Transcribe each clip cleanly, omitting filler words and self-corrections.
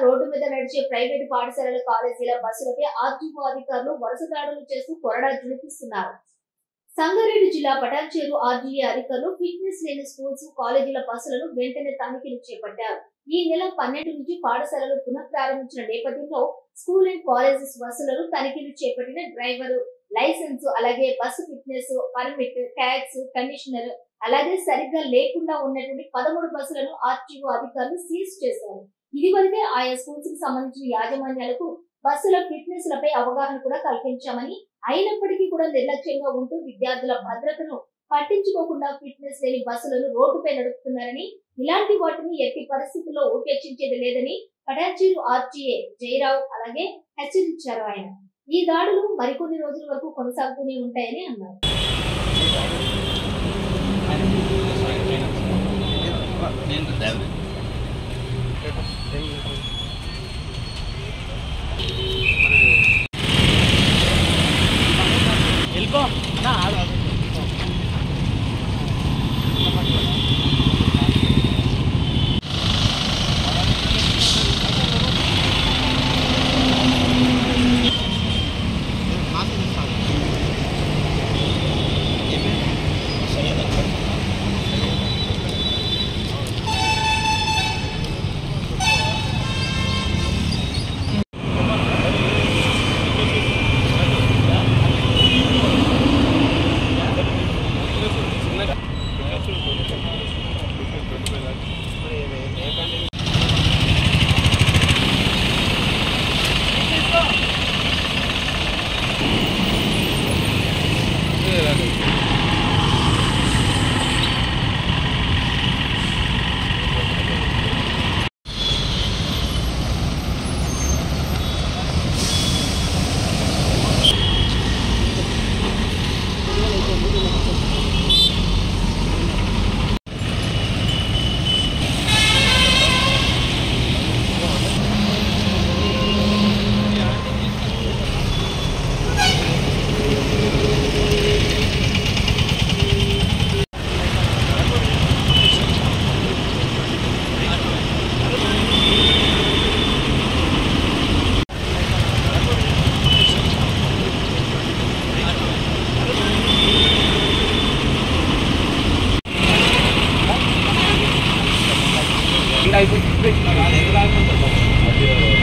Road మీద నడిచే private పాఠశాలల కాలేజీల బస్సులపై ఆర్టీఓ అధికారులు వరుస దాడులు చేస్తూ కొరడా జులిపిస్తున్నారు. సంగారెడ్డి జిల్లా పటాన్చేరు ఆర్డీఏ అధికారులు ఫిట్నెస్ లేని స్కూల్స్, కాలేజీల బస్సులను వెంటనే తనిఖీలు చేపట్టారు. ఈ నెల 12 నుంచి పాఠశాలలు పునఃప్రారంభించిన నేపథ్యంలో స్కూల్ అండ్ కాలేజెస్ బస్సులను తనిఖీలు చేపట్టిన డ్రైవర్ లైసెన్స్, అలాగే bus fitness, permit, tax, conditioner, అలాగే సరిగ్గా లేకుండా ఉన్నటువంటి 13 బస్సులను ఆర్టీఓ అధికారులు సీజ్ చేశారు. ఇదివరకే ఆయా స్కూల్స్ కి సంబంధించిన యాజమాన్యాలకు బస్సుల ఫిట్నెస్ లపై అవగాహన కూడా కల్పించామని, అయినప్పటికీ కూడా నిర్లక్ష్యంగా ఉంటూ విద్యార్థుల భద్రతను పట్టించుకోకుండా ఫిట్నెస్ లేని బస్సులను రోడ్డుపై నడుపుతున్నారని, ఇలాంటి వాటిని ఎట్టి పరిస్థితుల్లో ఉపేక్షించేది లేదని పటాన్చేరు ఆర్టీఏ జయరావు అలాగే హెచ్చరించారు. ఆయన ఈ దాడులు మరికొన్ని రోజుల వరకు కొనసాగుతూనే ఉంటాయని అన్నారు.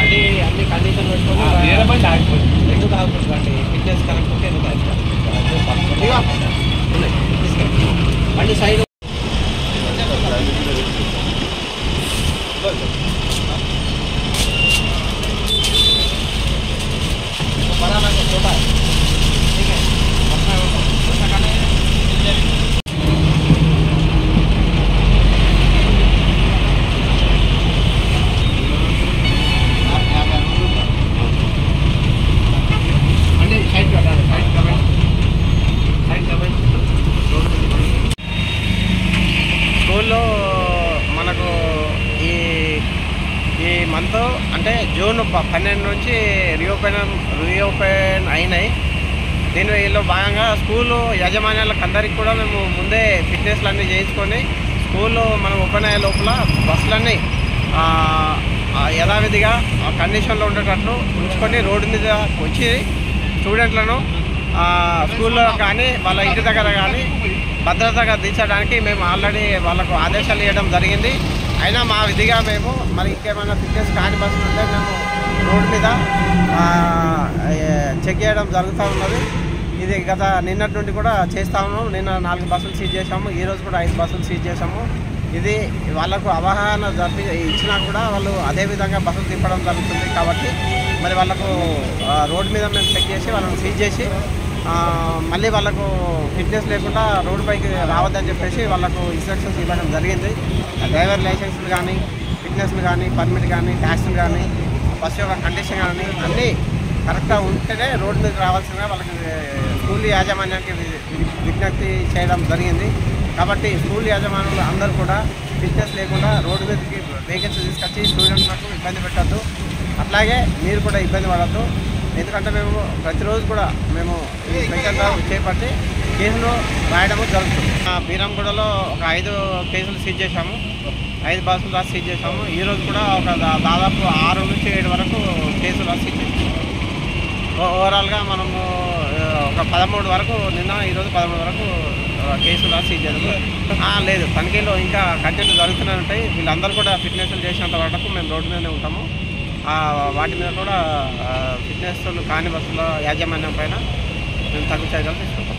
అంటే అన్ని కండిషన్ పెట్టుకొని ఎందుకు ఆగుతుంది ఫిట్నెస్ కరెక్ట్ ఉంటే ఎందుకు బండి సైడ్ స్కూల్లో మనకు ఈ మంత్ అంటే జూన్ 12 నుంచి రీఓపెన్ అయినాయి. దీనిలో భాగంగా స్కూలు యాజమాన్యాలకు అందరికీ కూడా మేము ముందే ఫిట్నెస్లు అన్నీ చేయించుకొని స్కూల్లో మనం ఓపెన్ అయ్యే లోపల బస్సులన్నీ యథావిధిగా కండిషన్లో ఉండేటట్లు ఉంచుకొని రోడ్డు మీద వచ్చి స్టూడెంట్లను స్కూల్లో కానీ వాళ్ళ ఇంటి దగ్గర కానీ భద్రతగా దించడానికి మేము ఆల్రెడీ వాళ్ళకు ఆదేశాలు ఇవ్వడం జరిగింది. అయినా మా విధిగా మేము మరి ఇంకేమైనా ఫిట్నెస్ కాని బస్సులు ఉంటే మేము రోడ్డు మీద చెక్ చేయడం జరుగుతూ ఉన్నది. ఇది గత నిన్నటి నుండి కూడా చేస్తూ ఉన్నాము. నిన్న 4 బస్సులు సీజ్ చేసాము, ఈరోజు కూడా 5 బస్సులు సీజ్ చేసాము. ఇది వాళ్ళకు అవగాహన ఇచ్చినా కూడా వాళ్ళు అదేవిధంగా బస్సులు తిప్పడం జరుగుతుంది. కాబట్టి మరి వాళ్ళకు రోడ్డు మీద మేము చెక్ చేసి వాళ్ళని సీజ్ చేసి మళ్ళీ వాళ్ళకు ఫిట్నెస్ లేకుండా రోడ్డు పైకి రావద్దని చెప్పేసి వాళ్ళకు ఇన్స్ట్రక్షన్స్ ఇవ్వడం జరిగింది. డ్రైవర్ లైసెన్స్లు కానీ, ఫిట్నెస్లు కానీ, పర్మిట్ కానీ, ట్యాక్స్లు కానీ, బస్సు యొక్క కండిషన్ కానీ అన్నీ కరెక్ట్గా ఉంటేనే రోడ్డు మీద రావాల్సిందిగా వాళ్ళకి స్కూల్ యాజమాన్యానికి విజ్ఞప్తి చేయడం జరిగింది. కాబట్టి స్కూల్ యాజమాన్యులు అందరూ కూడా ఫిట్నెస్ లేకుండా రోడ్డు మీదకి వెహికల్స్ తీసుకొచ్చి స్టూడెంట్లకు ఇబ్బంది పెట్టద్దు. అట్లాగే మీరు కూడా ఇబ్బంది పడద్దు. ఎందుకంటే మేము ప్రతిరోజు కూడా మేము ఈ స్పెషల్ డ్రైవ్ చేపట్టి కేసులు రాయడము జరుగుతుంది. బీరంగూడలో ఒక 5 కేసులు సీజ్ చేశాము, 5 బస్సులు రాసి సీజ్ చేశాము. ఈరోజు కూడా ఒక దాదాపు 6 ఓవరాల్గా మనము ఒక 13 వరకు నిన్న ఈరోజు 13 వరకు కేసులు సీజ్ చేద్దాం. లేదు, తనిఖీలు ఇంకా కంటిన్యూ జరుగుతూనే ఉంటాయి. వీళ్ళందరూ కూడా ఫిట్నెస్లు చేసినంత వరకు మేము రోడ్డు మీదనే ఉంటాము. వాటి మీద కూడా ఫిట్నెస్ కాని బస్సుల యాజమాన్యం పైన మేము తగ్గు చర్యలు తీసుకుంటాం.